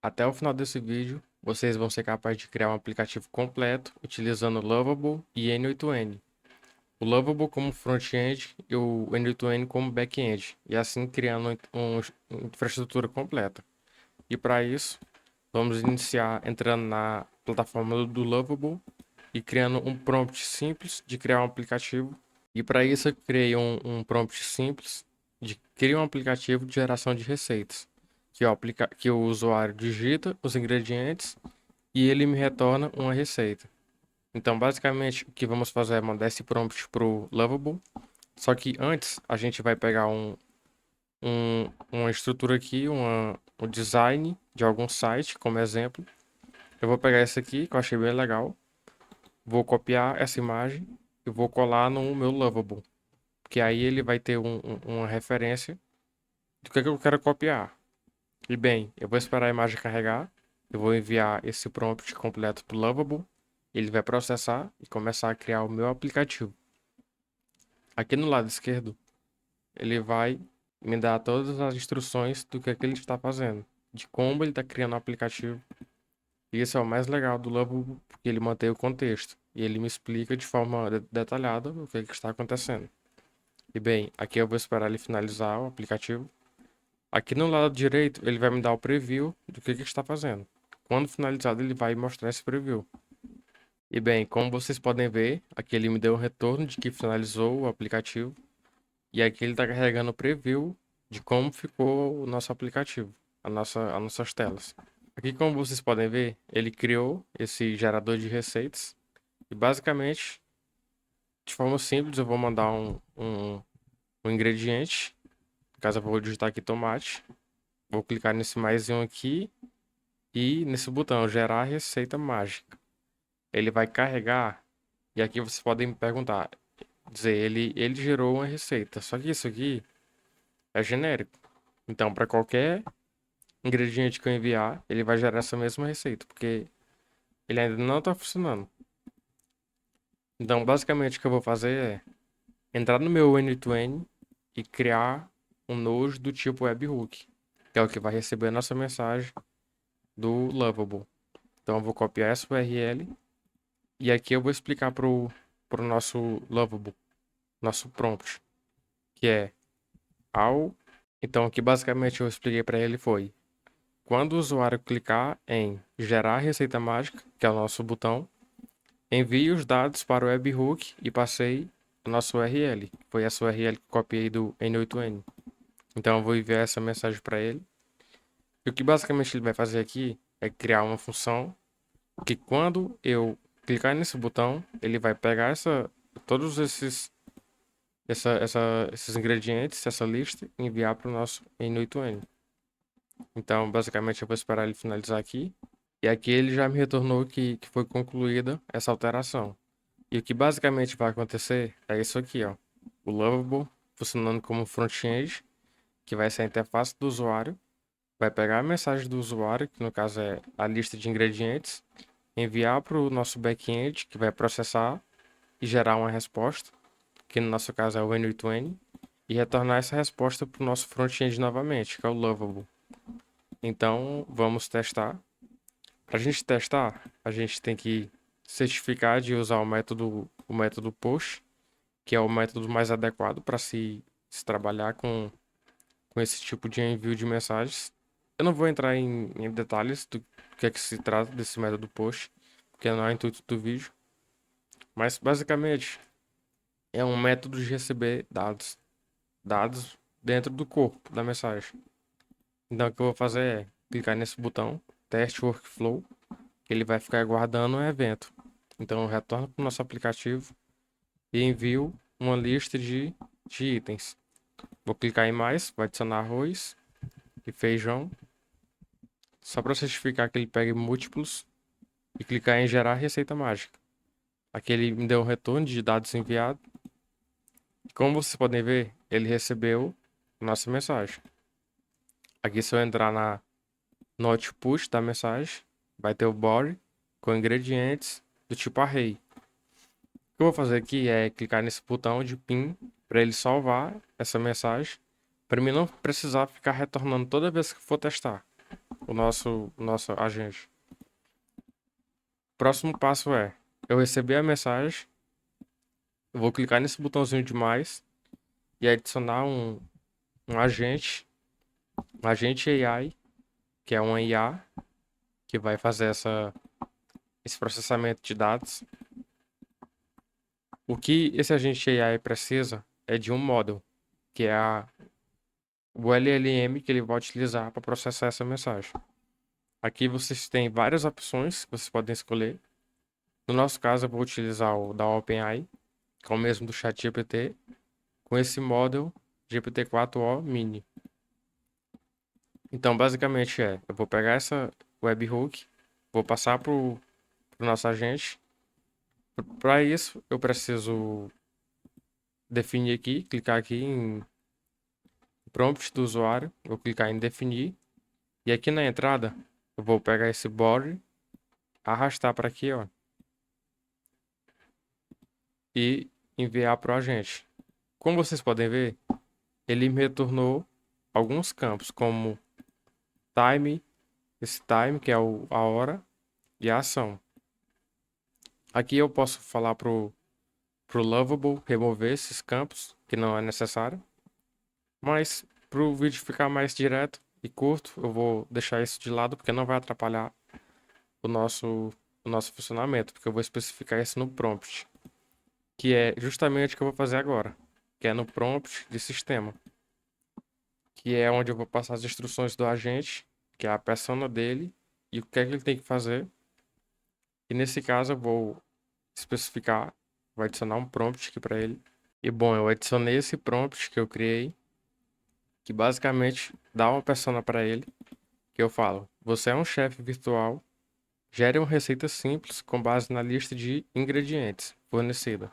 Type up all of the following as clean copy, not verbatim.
Até o final desse vídeo, vocês vão ser capazes de criar um aplicativo completo utilizando Lovable e N8N. O Lovable como front-end e o N8N como back-end, e assim criando uma infraestrutura completa. E para isso, vamos iniciar entrando na plataforma do Lovable e criando um prompt simples de criar um aplicativo. E para isso, eu criei um prompt simples de criar um aplicativo de geração de receitas, que o usuário digita os ingredientes e ele me retorna uma receita. Então, basicamente, o que vamos fazer é mandar esse prompt para o Lovable. Só que antes, a gente vai pegar uma estrutura aqui, um design de algum site, como exemplo. Eu vou pegar esse aqui, que eu achei bem legal. Vou copiar essa imagem e vou colar no meu Lovable. Porque aí ele vai ter uma referência do que eu quero copiar. E bem, eu vou esperar a imagem carregar. Eu vou enviar esse prompt completo para o Lovable. Ele vai processar e começar a criar o meu aplicativo. Aqui no lado esquerdo, ele vai me dar todas as instruções do que ele está fazendo, de como ele está criando o aplicativo. E isso é o mais legal do Lovable, porque ele mantém o contexto e ele me explica de forma detalhada o que está acontecendo. E bem, aqui eu vou esperar ele finalizar o aplicativo. Aqui no lado direito, ele vai me dar o preview do que está fazendo. Quando finalizado, ele vai mostrar esse preview. E bem, como vocês podem ver, aqui ele me deu um retorno de que finalizou o aplicativo. E aqui ele está carregando o preview de como ficou o nosso aplicativo, as nossas telas. Aqui, como vocês podem ver, ele criou esse gerador de receitas. E basicamente, de forma simples, eu vou mandar um ingrediente. No caso, eu vou digitar aqui tomate. Vou clicar nesse mais um aqui e nesse botão, gerar receita mágica. Ele vai carregar. E aqui vocês podem me perguntar, dizer, ele gerou uma receita. Só que isso aqui é genérico. Então, para qualquer ingrediente que eu enviar, ele vai gerar essa mesma receita, porque ele ainda não está funcionando. Então, basicamente, o que eu vou fazer é entrar no meu N2N e criar um node do tipo webhook, que é o que vai receber a nossa mensagem do Lovable. Então, eu vou copiar essa URL e aqui eu vou explicar pro nosso Lovable, nosso prompt, que é ao. Então, aqui basicamente eu expliquei para ele foi quando o usuário clicar em gerar receita mágica, que é o nosso botão, envie os dados para o webhook e passei a nossa URL. Foi essa URL que eu copiei do N8N. Então eu vou enviar essa mensagem para ele. E o que basicamente ele vai fazer aqui é criar uma função que quando eu clicar nesse botão, ele vai pegar todos esses ingredientes, essa lista, e enviar para o nosso N8N. Então, basicamente, eu vou esperar ele finalizar aqui. E aqui ele já me retornou que foi concluída essa alteração. E o que basicamente vai acontecer é isso aqui, ó. O Lovable funcionando como front-end, que vai ser a interface do usuário, vai pegar a mensagem do usuário, que no caso é a lista de ingredientes, enviar para o nosso back-end, que vai processar e gerar uma resposta, que no nosso caso é o N8N, e retornar essa resposta para o nosso front-end novamente, que é o Lovable. Então, vamos testar. Para a gente testar, a gente tem que certificar de usar o método push, que é o método mais adequado para se trabalhar com esse tipo de envio de mensagens. Eu não vou entrar em detalhes do que é que se trata desse método push, porque não é o intuito do vídeo, mas basicamente é um método de receber dados dentro do corpo da mensagem. Então o que eu vou fazer é clicar nesse botão, teste workflow, que ele vai ficar aguardando um evento. Então eu retorno para o nosso aplicativo e envio uma lista de itens. Vou clicar em mais, vou adicionar arroz e feijão, só para certificar que ele pegue múltiplos e clicar em gerar receita mágica. Aqui ele me deu um retorno de dados enviados. Como vocês podem ver, ele recebeu nossa mensagem. Aqui se eu entrar na note push da mensagem, vai ter o body com ingredientes do tipo array. O que eu vou fazer aqui é clicar nesse botão de pin para ele salvar essa mensagem, para mim não precisar ficar retornando toda vez que for testar. o nosso agente. Próximo passo é, eu receber a mensagem, eu vou clicar nesse botãozinho de mais e adicionar um agente AI, que é uma IA, que vai fazer esse processamento de dados. O que esse agente AI precisa é de um model, que é o LLM que ele vai utilizar para processar essa mensagem. Aqui vocês têm várias opções que vocês podem escolher. No nosso caso, eu vou utilizar o da OpenAI, que é o mesmo do ChatGPT, com esse model GPT-4o Mini. Então, basicamente eu vou pegar essa webhook, vou passar para o nosso agente. Para isso, eu preciso definir aqui, clicar aqui em prompt do usuário, vou clicar em definir. E aqui na entrada, eu vou pegar esse body, arrastar para aqui, ó, e enviar para o agente. Como vocês podem ver, ele me retornou alguns campos, como time, esse time, que é a hora, e a ação. Aqui eu posso falar pro Lovable remover esses campos, que não é necessário. Mas para o vídeo ficar mais direto e curto, eu vou deixar isso de lado, porque não vai atrapalhar o nosso, o nosso funcionamento, porque eu vou especificar isso no prompt, que é justamente o que eu vou fazer agora, que é no prompt de sistema, que é onde eu vou passar as instruções do agente, que é a persona dele, e o que é que ele tem que fazer. E nesse caso eu vou especificar, vou adicionar um prompt aqui para ele. E bom, eu adicionei esse prompt que eu criei, que basicamente dá uma persona para ele, que eu falo: você é um chefe virtual, gere uma receita simples com base na lista de ingredientes fornecida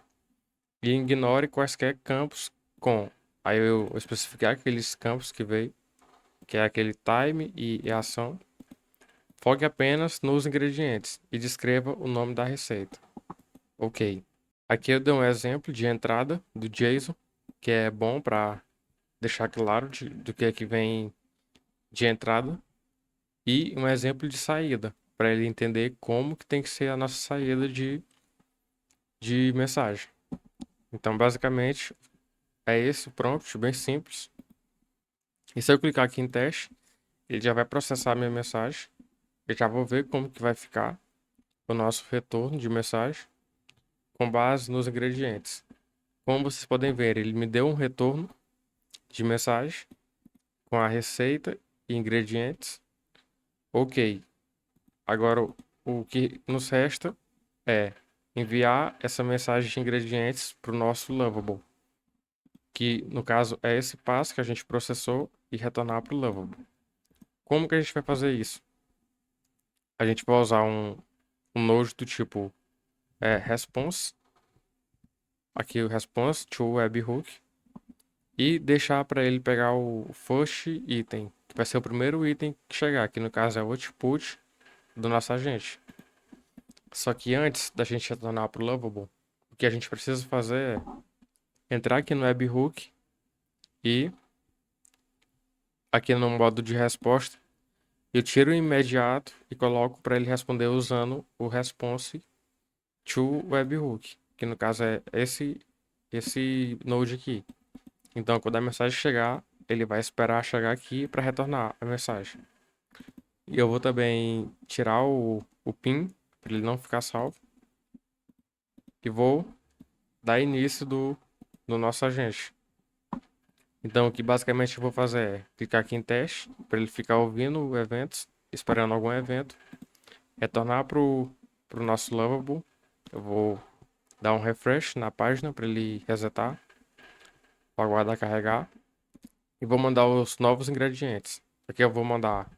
e ignore quaisquer campos com. Aí eu especificar aqueles campos que veio, que é aquele time e ação. Foque apenas nos ingredientes e descreva o nome da receita. Ok. Aqui eu dei um exemplo de entrada do JSON, que é bom para deixar claro do que é que vem de entrada, e um exemplo de saída, para ele entender como que tem que ser a nossa saída de mensagem. Então, basicamente, é esse o prompt, bem simples. E se eu clicar aqui em teste, ele já vai processar a minha mensagem. Eu já vou ver como que vai ficar o nosso retorno de mensagem com base nos ingredientes. Como vocês podem ver, ele me deu um retorno de mensagem com a receita e ingredientes. Ok. Agora, o que nos resta é enviar essa mensagem de ingredientes para o nosso Lovable, que no caso é esse passo que a gente processou e retornar para o Lovable. Como que a gente vai fazer isso? A gente vai usar um node do tipo response, aqui o response to webhook, e deixar para ele pegar o first item, que vai ser o primeiro item que chegar, que no caso é o output do nosso agente. Só que antes da gente retornar para o Lovable, o que a gente precisa fazer é entrar aqui no webhook e aqui no modo de resposta eu tiro o imediato e coloco para ele responder usando o response to webhook, que no caso é esse node aqui. Então, quando a mensagem chegar, ele vai esperar chegar aqui para retornar a mensagem. E eu vou também tirar o pin para ele não ficar salvo e vou dar início do nosso agente. Então, o que basicamente eu vou fazer é clicar aqui em teste para ele ficar ouvindo eventos, esperando algum evento, retornar pro nosso Lovable. Eu vou dar um refresh na página para ele resetar, para aguardar carregar. E vou mandar os novos ingredientes. Aqui eu vou mandar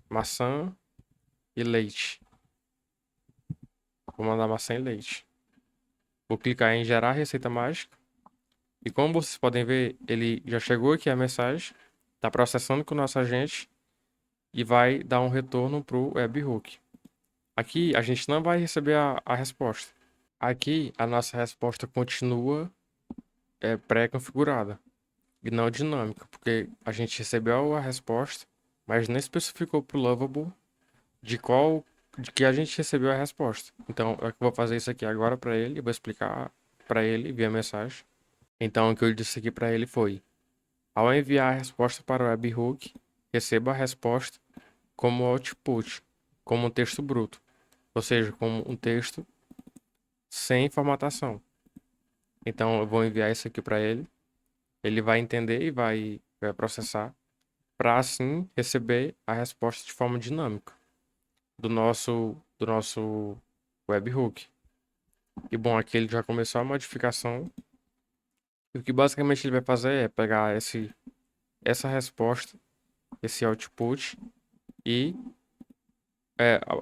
maçã e leite. Vou mandar maçã e leite. Vou clicar em gerar receita mágica. E como vocês podem ver, ele já chegou aqui a mensagem. Está processando com o nosso agente. E vai dar um retorno para o webhook. Aqui a gente não vai receber a resposta. Aqui a nossa resposta continua pré-configurada e não dinâmica, porque a gente recebeu a resposta, mas não especificou pro Lovable de que a gente recebeu a resposta. Então, eu vou fazer isso aqui agora para ele, eu vou explicar para ele via mensagem. Então, o que eu disse aqui para ele foi: ao enviar a resposta para o webhook, receba a resposta como output, como um texto bruto, ou seja, como um texto sem formatação. Então, eu vou enviar isso aqui para ele, ele vai entender e vai processar, para assim receber a resposta de forma dinâmica do nosso webhook. E bom, aqui ele já começou a modificação. E o que basicamente ele vai fazer é pegar essa resposta, esse output, e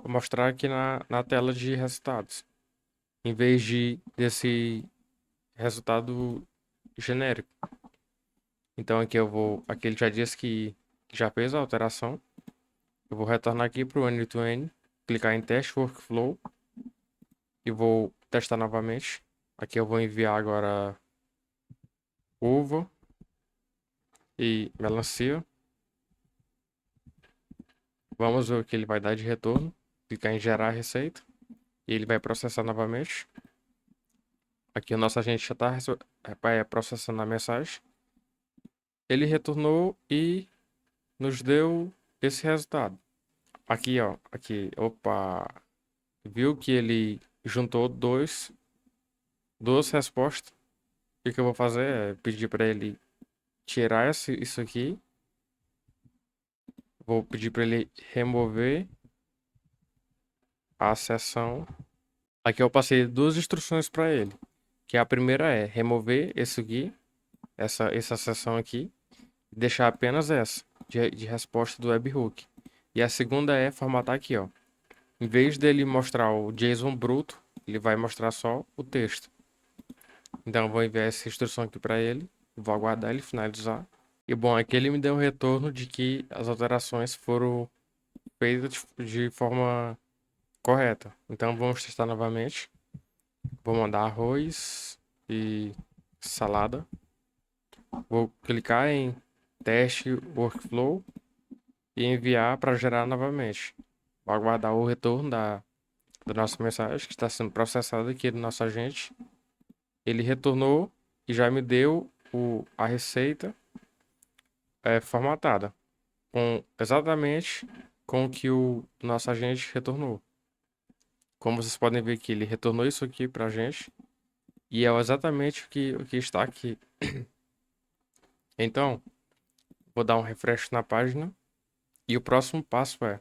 mostrar aqui na tela de resultados, em vez desse resultado genérico. Então aqui ele já disse que já fez a alteração. Eu vou retornar aqui para o N2N, clicar em teste workflow e vou testar novamente. Aqui eu vou enviar agora uva e melancia. Vamos ver o que ele vai dar de retorno. Clicar em gerar receita e ele vai processar novamente. Aqui o nosso agente já está processando a mensagem. Ele retornou e nos deu esse resultado. Aqui, ó, aqui, opa, viu que ele juntou duas respostas. O que eu vou fazer é pedir para ele tirar isso aqui. Vou pedir para ele remover a seção. Aqui eu passei duas instruções para ele. Que a primeira é remover esse aqui, essa seção aqui, e deixar apenas essa de resposta do webhook. E a segunda é formatar aqui, ó. Em vez dele mostrar o JSON bruto, ele vai mostrar só o texto. Então eu vou enviar essa instrução aqui para ele, vou aguardar ele finalizar. E bom, aqui ele me deu um retorno de que as alterações foram feitas de forma correta. Então vamos testar novamente. Vou mandar arroz e salada. Vou clicar em teste workflow e enviar para gerar novamente. Vou aguardar o retorno da nossa mensagem que está sendo processada aqui do nosso agente. Ele retornou e já me deu a receita formatada, exatamente com o que o nosso agente retornou. Como vocês podem ver aqui, ele retornou isso aqui para a gente e é exatamente o que está aqui. Então, vou dar um refresh na página e o próximo passo é: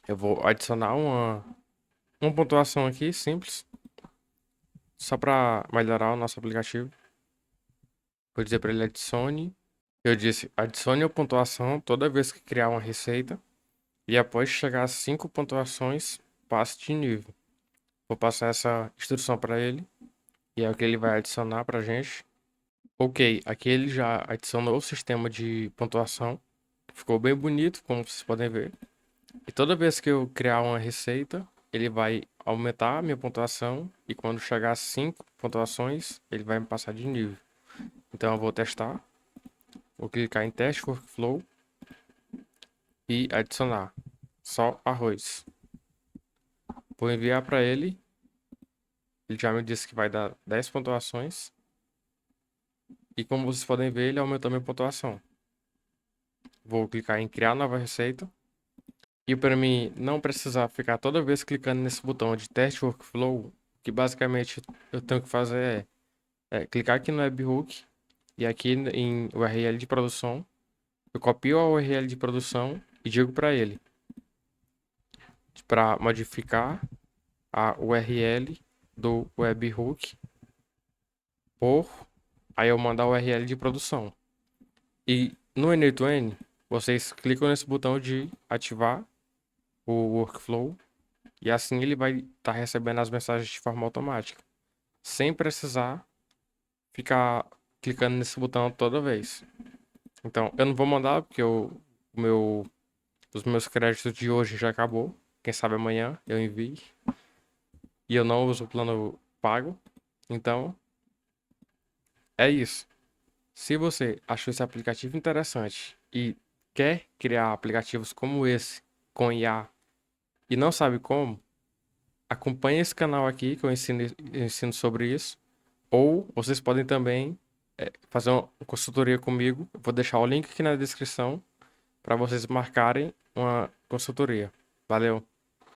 eu vou adicionar uma pontuação aqui simples, só para melhorar o nosso aplicativo. Vou dizer para ele adicione. Eu disse adicione a pontuação toda vez que criar uma receita e após chegar a 5 pontuações, passe de nível. Vou passar essa instrução para ele e é o que ele vai adicionar para a gente. Ok, aqui ele já adicionou o sistema de pontuação. Ficou bem bonito, como vocês podem ver. E toda vez que eu criar uma receita, ele vai aumentar a minha pontuação. E quando chegar a 5 pontuações, ele vai me passar de nível. Então eu vou testar. Vou clicar em teste workflow e adicionar só arroz. Vou enviar para ele. Ele já me disse que vai dar 10 pontuações. E como vocês podem ver, ele aumentou minha pontuação. Vou clicar em criar nova receita. E para mim não precisar ficar toda vez clicando nesse botão de teste workflow, que basicamente eu tenho que fazer clicar aqui no webhook e aqui em URL de produção, eu copio a URL de produção e digo para ele para modificar a URL do webhook por aí eu mandar a URL de produção. E no N8N, vocês clicam nesse botão de ativar o workflow e assim ele vai estar recebendo as mensagens de forma automática, sem precisar ficar clicando nesse botão toda vez. Então, eu não vou mandar porque os meus créditos de hoje já acabou. Quem sabe amanhã eu envie. E eu não uso o plano pago. Então, é isso. Se você achou esse aplicativo interessante e quer criar aplicativos como esse com IA e não sabe como, acompanhe esse canal aqui que eu ensino sobre isso. Ou vocês podem também fazer uma consultoria comigo. Eu vou deixar o link aqui na descrição para vocês marcarem uma consultoria. Valeu!